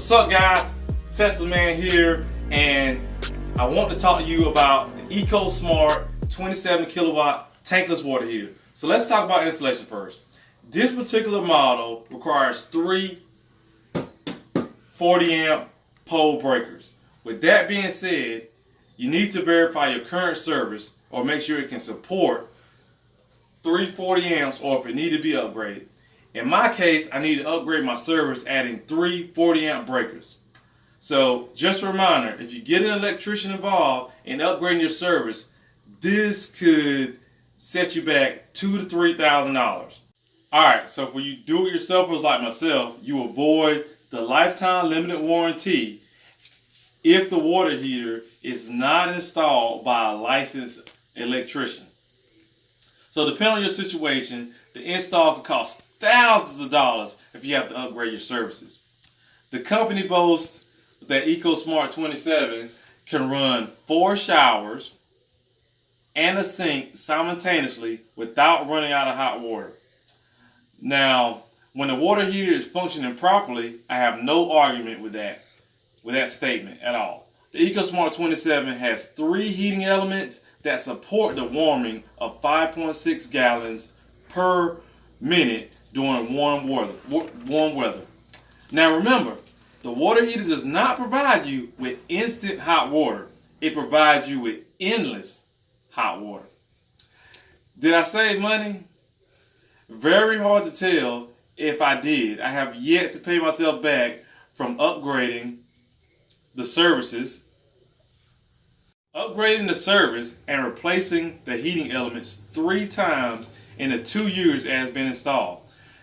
What's up, guys? Tesla Man here, and I want to talk to you about the ecoSMART 27 kilowatt tankless water heater. So let's talk about installation first. This particular model requires 3 40 amp pole breakers. With that being said, you need to verify your current service or make sure it can support 3 40 amps, or if it need to be upgraded. In my case, I need to upgrade my service, adding 3 40 amp breakers. So just a reminder, if you get an electrician involved in upgrading your service, this could set you back $2,000 to $3,000. Alright, so for you do-it-yourselfers like myself, you avoid the lifetime limited warranty if the water heater is not installed by a licensed electrician. So depending on your situation, the install could cost thousands of dollars if you have to upgrade your services. The company boasts that ecoSMART 27 can run 4 showers and a sink simultaneously without running out of hot water. Now, when the water heater is functioning properly, I have no argument with that statement at all. The ecoSMART 27 has 3 heating elements that support the warming of 5.6 gallons per minute during warm weather. Now remember, the water heater does not provide you with instant hot water. It provides you with endless hot water. Did I save money? Very hard to tell if I did. I have yet to pay myself back from upgrading the service and replacing the heating elements 3 times in the 2 years it has been installed.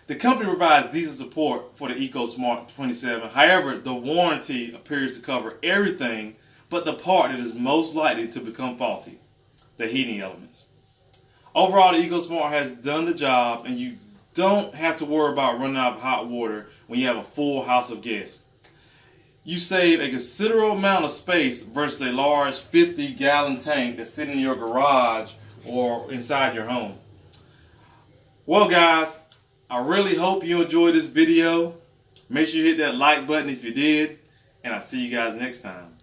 The company provides diesel support for the ecoSMART 27. However, the warranty appears to cover everything but the part that is most likely to become faulty, the heating elements. Overall, the ecoSMART has done the job, and you don't have to worry about running out of hot water when you have a full house of guests. You save a considerable amount of space versus a large 50-gallon tank that's sitting in your garage or inside your home. Well, guys, I really hope you enjoyed this video. Make sure you hit that like button if you did, and I'll see you guys next time.